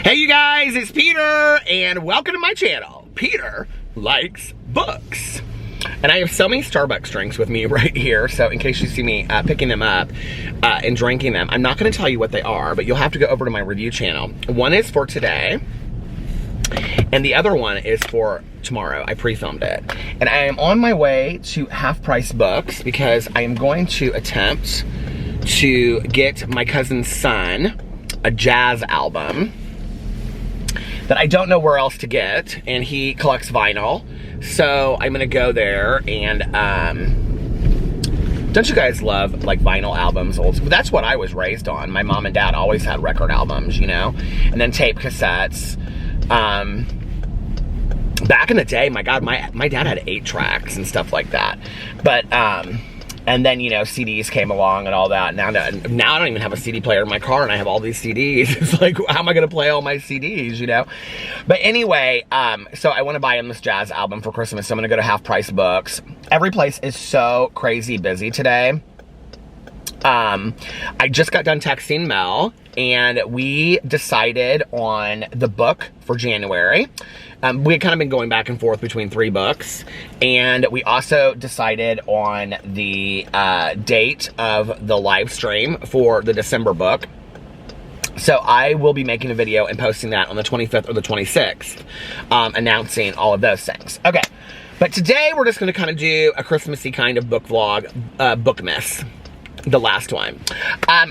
Hey you guys, it's Peter, and welcome to my channel. Peter likes books. And I have so many Starbucks drinks with me right here, so in case you see me picking them up and drinking them, I'm not going to tell you what they are, but you'll have to go over to my review channel. One is for today, and the other one is for tomorrow. I pre-filmed it. And I am on my way to Half Price Books because I am going to attempt to get my cousin's son a jazz album that I don't know where else to get, and he collects vinyl. So I'm gonna go there and, don't you guys love like vinyl albums? That's what I was raised on. My mom and dad always had record albums, you know? And then tape cassettes. Back in the day, my God, my dad had 8 tracks and stuff like that. But, and then, you know, CDs came along and all that. Now I don't even have a CD player in my car, and I have all these CDs. It's like, how am I going to play all my CDs, you know? But anyway, so I want to buy him this jazz album for Christmas. So I'm going to go to Half Price Books. Every place is so crazy busy today. I just got done texting Mel, and we decided on the book for January. We had kind of been going back and forth between 3 books, and we also decided on the date of the live stream for the December book. So I will be making a video and posting that on the 25th or the 26th, announcing all of those things. Okay, but today we're just going to kind of do a Christmassy kind of book vlog, Bookmas. The last one.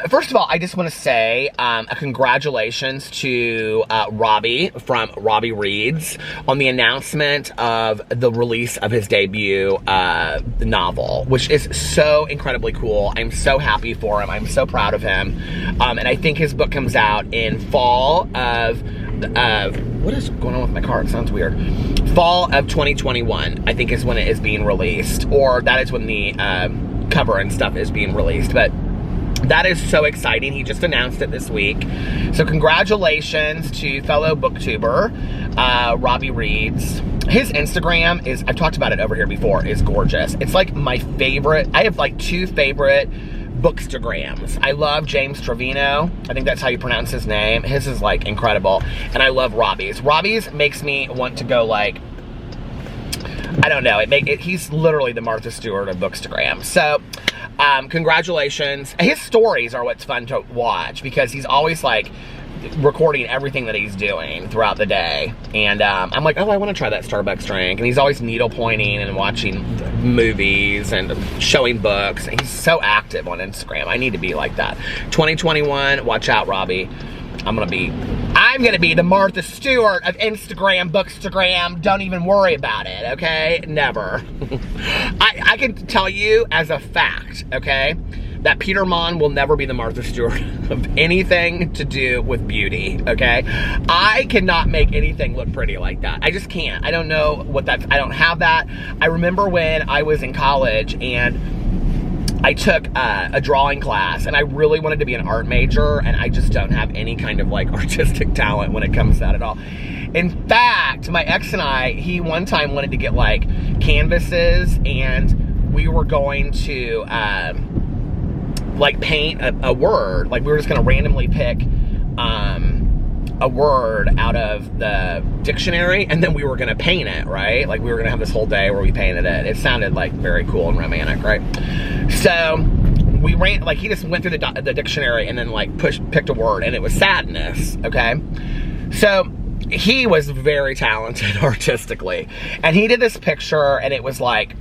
First of all, I just want to say a congratulations to Robbie from Robbie Reads on the announcement of the release of his debut novel, which is so incredibly cool. I'm so happy for him. I'm so proud of him. And I think his book comes out in fall of what is going on with my car? It sounds weird. Fall of 2021, I think, is when it is being released, or that is when the cover and stuff is being released. But that is so exciting. He just announced it this week. So congratulations to fellow booktuber Robbie Reads. His Instagram is, I've talked about it over here before, is gorgeous. It's like my favorite. I have like 2 favorite Bookstagrams. I love James Trevino. I think that's how you pronounce his name. His is like incredible. And I love Robbie's. Robbie's makes me want to go like, I don't know, he's literally the Martha Stewart of Bookstagram. So, congratulations. His stories are what's fun to watch, because he's always like recording everything that he's doing throughout the day. And I'm like, oh, I want to try that Starbucks drink. And he's always needle pointing and watching movies and showing books. And he's so active on Instagram. I need to be like that. 2021, watch out, Robbie. I'm gonna be the Martha Stewart of Instagram, Bookstagram. Don't even worry about it, okay? Never. I can tell you as a fact, okay, that Peter Monn will never be the Martha Stewart of anything to do with beauty, okay? I cannot make anything look pretty like that. I just can't. I don't know what that's, I don't have that. I remember when I was in college and I took a drawing class, and I really wanted to be an art major, and I just don't have any kind of like artistic talent when it comes to that at all. In fact, my ex and I, he one time wanted to get like canvases, and we were going to like paint a word. Like we were just gonna randomly pick a word out of the dictionary, and then we were gonna paint it, right? Like we were gonna have this whole day where we painted it. It sounded like very cool and romantic, right? So we ran, like he just went through the dictionary and then like picked a word, and it was sadness, okay? So he was very talented artistically, and he did this picture, and it was like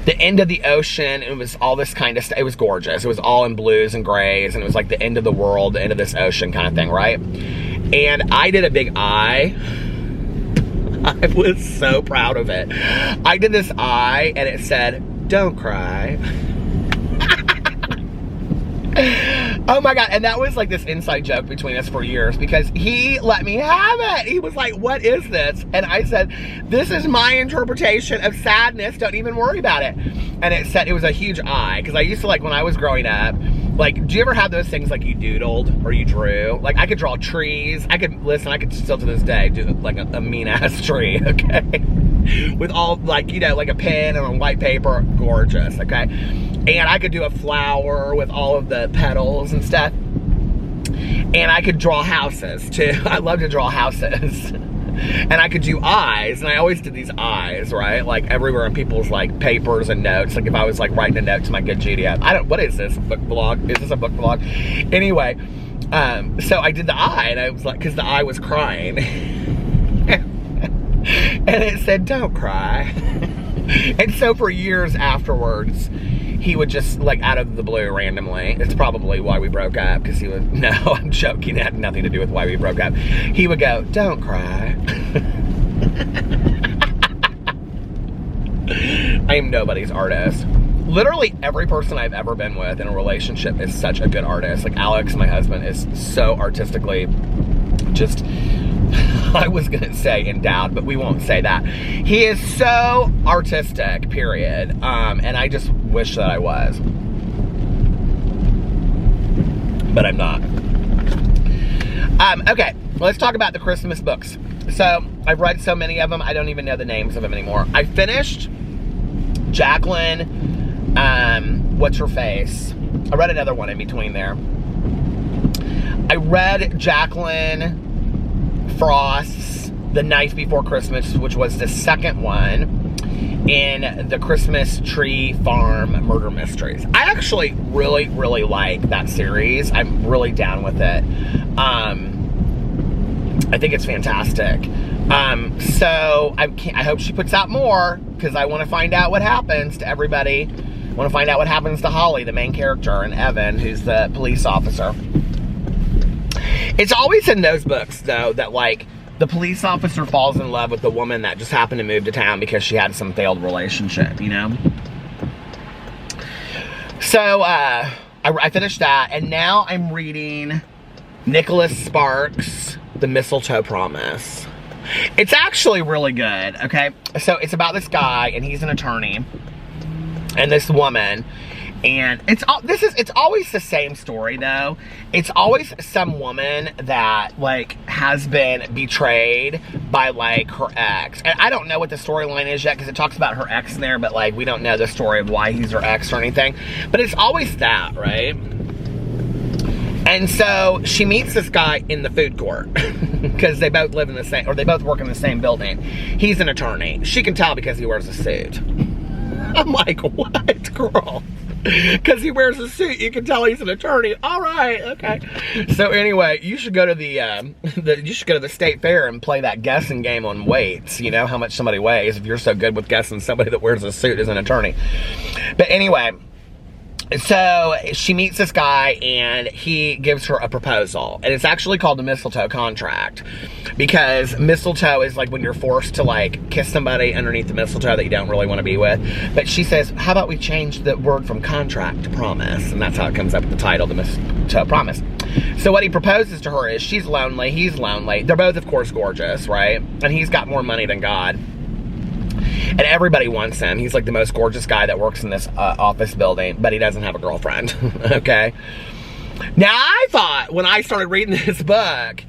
the end of the ocean. It was all this kind of stuff. It was gorgeous. It was all in blues and grays, and it was like the end of the world, the end of this ocean kind of thing, right? And I did a big eye. I was so proud of it. I did this eye, and it said, "Don't cry." Oh my God, and that was like this inside joke between us for years, because he let me have it. He was like, "What is this?" And I said, "This is my interpretation of sadness. Don't even worry about it." And it said, it was a huge eye, because I used to, like, when I was growing up, like, do you ever have those things like you doodled or you drew? Like, I could draw trees. I could still to this day do like a mean ass tree, okay? With all, like, you know, like a pen and on white paper, gorgeous, okay? And I could do a flower with all of the petals and stuff. And I could draw houses too. I love to draw houses. And I could do eyes, and I always did these eyes, right? Like everywhere in people's like papers and notes. Like if I was like writing a note to my good Judy, what is this, book vlog? Is this a book vlog? Anyway, so I did the eye, and I was like, because the eye was crying. And it said, don't cry. And so for years afterwards, he would just, like, out of the blue randomly, it's probably why we broke up, because he would, no, I'm joking, it had nothing to do with why we broke up. He would go, don't cry. I am nobody's artist. Literally every person I've ever been with in a relationship is such a good artist. Like Alex, my husband, is so artistically just, I was gonna say endowed, but we won't say that. He is so artistic, period. And I just wish that I was. But I'm not. Okay, let's talk about the Christmas books. So, I've read so many of them, I don't even know the names of them anymore. I finished Jacqueline, what's her face? I read another one in between there. I read Jacqueline Frost's The Night Before Christmas, which was the second one in the Christmas Tree Farm Murder Mysteries. I actually really, really like that series. I'm really down with it. I think it's fantastic. So I hope she puts out more, because I want to find out what happens to everybody. I want to find out what happens to Holly, the main character, and Evan, who's the police officer. It's always in those books, though, that, like, the police officer falls in love with the woman that just happened to move to town because she had some failed relationship, you know? So, I finished that, and now I'm reading Nicholas Sparks' The Mistletoe Promise. It's actually really good, okay? So, it's about this guy, and he's an attorney, and this woman. And it's always the same story, though. It's always some woman that, like, has been betrayed by, like, her ex. And I don't know what the storyline is yet, because it talks about her ex in there, but, like, we don't know the story of why he's her ex or anything. But it's always that, right? And so she meets this guy in the food court, because they both live in the same, or they both work in the same building. He's an attorney. She can tell because he wears a suit. I'm like, what, girl? Because he wears a suit, you can tell he's an attorney. All right, okay. So anyway, you should go to the state fair and play that guessing game on weights. You know how much somebody weighs, if you're so good with guessing somebody that wears a suit is an attorney. But anyway, so she meets this guy, and he gives her a proposal, and it's actually called the mistletoe contract, because mistletoe is like when you're forced to, like, kiss somebody underneath the mistletoe that you don't really want to be with. But she says, how about we change the word from contract to promise? And that's how it comes up with the title, the Mistletoe Promise. So what he proposes to her is, she's lonely, he's lonely. They're both, of course, gorgeous, right? And he's got more money than God. And everybody wants him. He's like the most gorgeous guy that works in this office building, but he doesn't have a girlfriend, okay? Now, I thought, when I started reading this book,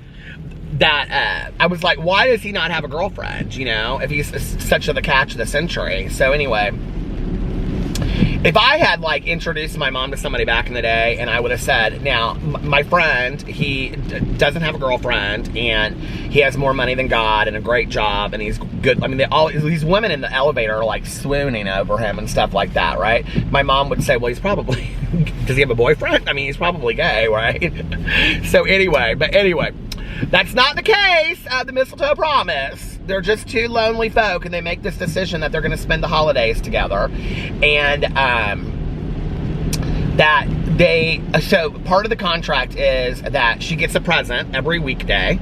that I was like, why does he not have a girlfriend, you know, if he's such the catch of the century? So anyway, if I had, like, introduced my mom to somebody back in the day, and I would have said, now, my friend, he doesn't have a girlfriend, and he has more money than God, and a great job, and he's good. I mean, these women in the elevator are, like, swooning over him and stuff like that, right? My mom would say, well, he's probably, does he have a boyfriend? I mean, he's probably gay, right? So anyway, that's not the case of the Mistletoe Promise. They're just two lonely folk, and they make this decision that they're going to spend the holidays together. And so part of the contract is that she gets a present every weekday.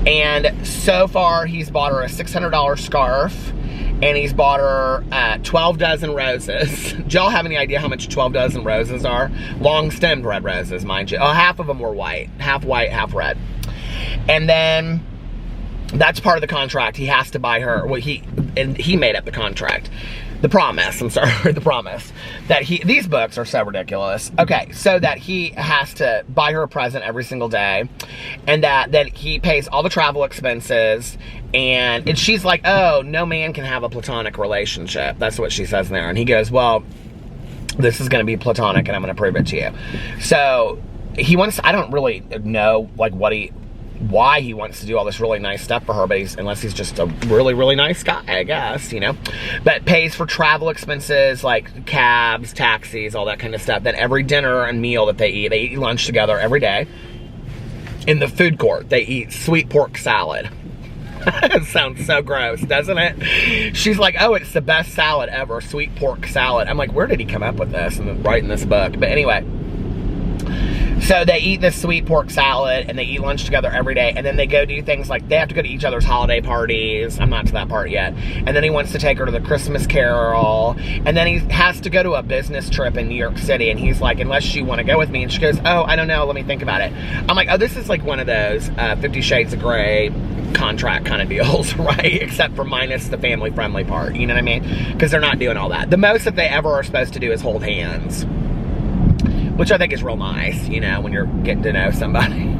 And so far, he's bought her a $600 scarf, and he's bought her 12 dozen roses. Do y'all have any idea how much 12 dozen roses are? Long-stemmed red roses, mind you. Oh, half of them were white, half red. And then that's part of the contract. He has to buy her, well, he made up the contract. The promise, the promise. That these books are so ridiculous. Okay, so that he has to buy her a present every single day, and that he pays all the travel expenses, and she's like, oh, no man can have a platonic relationship. That's what she says in there. And he goes, well, this is going to be platonic, and I'm going to prove it to you. So he wants, I don't really know like why he wants to do all this really nice stuff for her, but unless he's just a really, really nice guy, I guess, you know. But pays for travel expenses like cabs, taxis, all that kind of stuff. Then every dinner and meal that they eat lunch together every day. In the food court, they eat sweet pork salad. It sounds so gross, doesn't it? She's like, oh, it's the best salad ever, sweet pork salad. I'm like, where did he come up with this and write in this book? But anyway. So they eat this sweet pork salad and they eat lunch together every day, and then they go do things like they have to go to each other's holiday parties. I'm not to that part yet. And then he wants to take her to the Christmas Carol, and then he has to go to a business trip in New York City, and he's like, unless you want to go with me. And she goes, oh, I don't know, let me think about it. I'm like, oh, this is like one of those 50 Shades of Grey contract kind of deals, right? Except for minus the family friendly part, you know what I mean? Because they're not doing all that. The most that they ever are supposed to do is hold hands, which I think is real nice, you know, when you're getting to know somebody.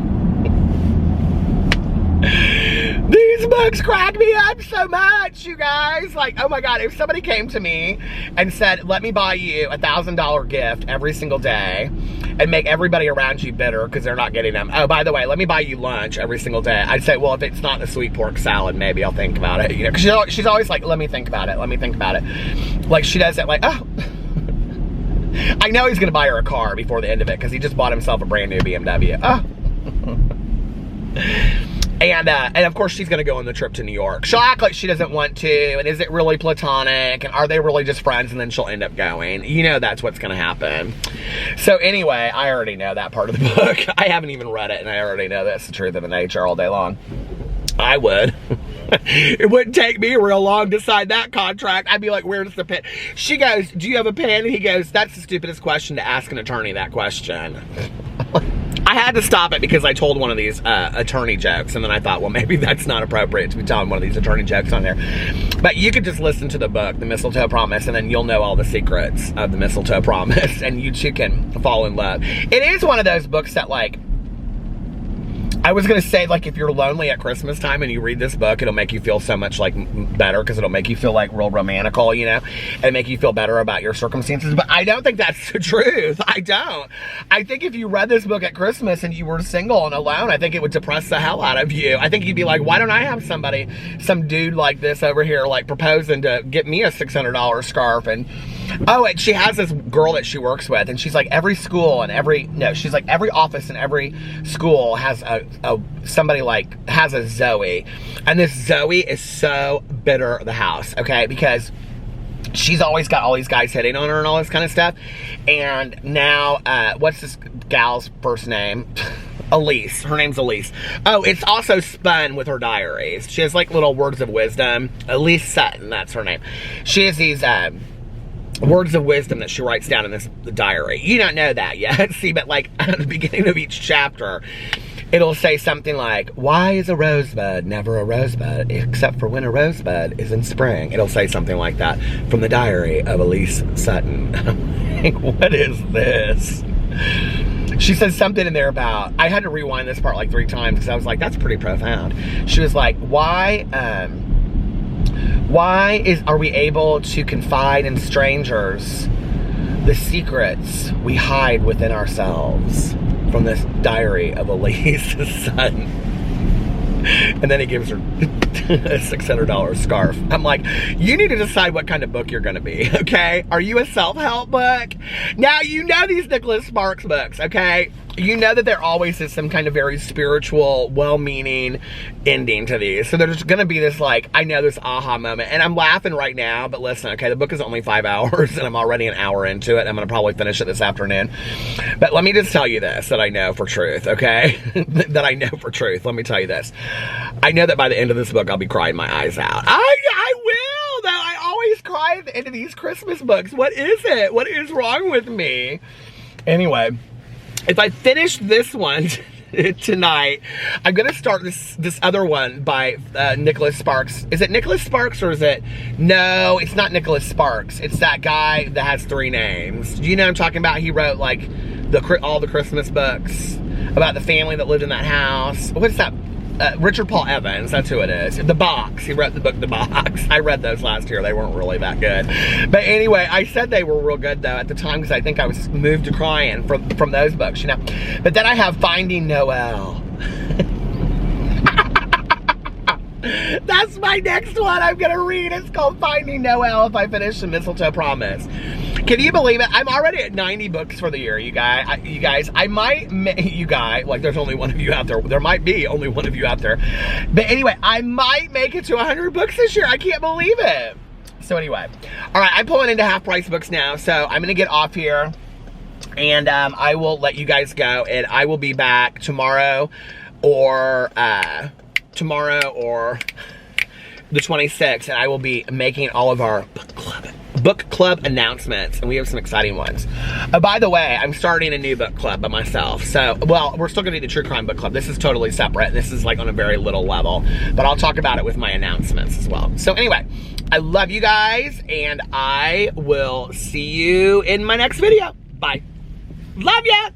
These books crack me up so much, you guys. Like, oh my God, if somebody came to me and said, let me buy you a $1,000 gift every single day and make everybody around you bitter because they're not getting them. Oh, by the way, let me buy you lunch every single day. I'd say, well, if it's not the sweet pork salad, maybe I'll think about it. You know, because she's always like, let me think about it. Let me think about it. Like, she does it like, oh. I know he's going to buy her a car before the end of it because he just bought himself a brand new BMW. Oh. And of course she's going to go on the trip to New York. She'll act like she doesn't want to, and is it really platonic, and are they really just friends, and then she'll end up going. You know that's what's going to happen. So anyway, I already know that part of the book. I haven't even read it, and I already know that's the truth of the nature all day long. I would. It wouldn't take me real long to sign that contract. I'd be like, where's the pen? She goes, do you have a pen? And he goes, that's the stupidest question to ask an attorney, that question. I had to stop it because I told one of these attorney jokes, and then I thought, well, maybe that's not appropriate to be telling one of these attorney jokes on there. But you could just listen to the book, The Mistletoe Promise, and then you'll know all the secrets of the Mistletoe Promise, and you too can fall in love. It is one of those books that, like, I was going to say, like, if you're lonely at Christmas time and you read this book, it'll make you feel so much, like, better, because it'll make you feel, like, real romantical, you know, and make you feel better about your circumstances. But I don't think that's the truth. I don't. I think if you read this book at Christmas and you were single and alone, I think it would depress the hell out of you. I think you'd be like, why don't I have somebody, some dude like this over here, like, proposing to get me a $600 scarf? And, oh, and she has this girl that she works with, and she's like, every school and every office in every school has somebody like has a Zoe, and this Zoe is so bitter of the house, okay, because she's always got all these guys hitting on her and all this kind of stuff. And now what's this gal's first name? Elise. Her name's Elise. Oh, it's also spun with her diaries. She has like little words of wisdom. Elise Sutton, that's her name. She has these words of wisdom that she writes down in this diary. You don't know that yet. See, but like at the beginning of each chapter, it'll say something like, why is a rosebud never a rosebud except for when a rosebud is in spring? It'll say something like that from the diary of Elise Sutton. I'm like, what is this? She says something in there about, I had to rewind this part like 3 times because I was like, that's pretty profound. She was like, why are we able to confide in strangers the secrets we hide within ourselves? From this diary of Elise Sutton. And then he gives her a $600 scarf. I'm like, you need to decide what kind of book you're going to be, okay? Are you a self-help book? Now, you know these Nicholas Sparks books, okay? You know that there always is some kind of very spiritual, well-meaning ending to these. So there's going to be this, like, I know, this aha moment. And I'm laughing right now, but listen, okay, the book is only 5 hours, and I'm already an hour into it. I'm going to probably finish it this afternoon. But let me just tell you this, that I know for truth, okay? That I know for truth. Let me tell you this. I know that by the end of this book, I'll be crying my eyes out. I will, though. I always cry at the end of these Christmas books. What is it? What is wrong with me? Anyway, if I finish this one tonight, I'm going to start this other one by Nicholas Sparks. Is it Nicholas Sparks or is it... No, it's not Nicholas Sparks. It's that guy that has 3 names. Do you know what I'm talking about? He wrote, like, all the Christmas books about the family that lived in that house. What's that Richard Paul Evans, that's who it is. The Box, he wrote the book The Box. I read those last year, they weren't really that good. But anyway, I said they were real good though at the time because I think I was moved to crying from those books, you know. But then I have Finding Noelle. That's my next one I'm gonna read. It's called Finding Noelle if I finish the Mistletoe Promise. Can you believe it? I'm already at 90 books for the year, you guys. I might, like there's only one of you out there. There might be only one of you out there. But anyway, I might make it to 100 books this year. I can't believe it. So anyway, all right, I'm pulling into half price books now. So I'm gonna get off here and I will let you guys go and I will be back tomorrow or the 26th, and I will be making all of our book club announcements, and we have some exciting ones. Oh, by the way, I'm starting a new book club by myself. So, well, we're still gonna do the True Crime Book Club. This is totally separate. This is like on a very little level, but I'll talk about it with my announcements as well. So anyway, I love you guys, and I will see you in my next video. Bye. Love ya!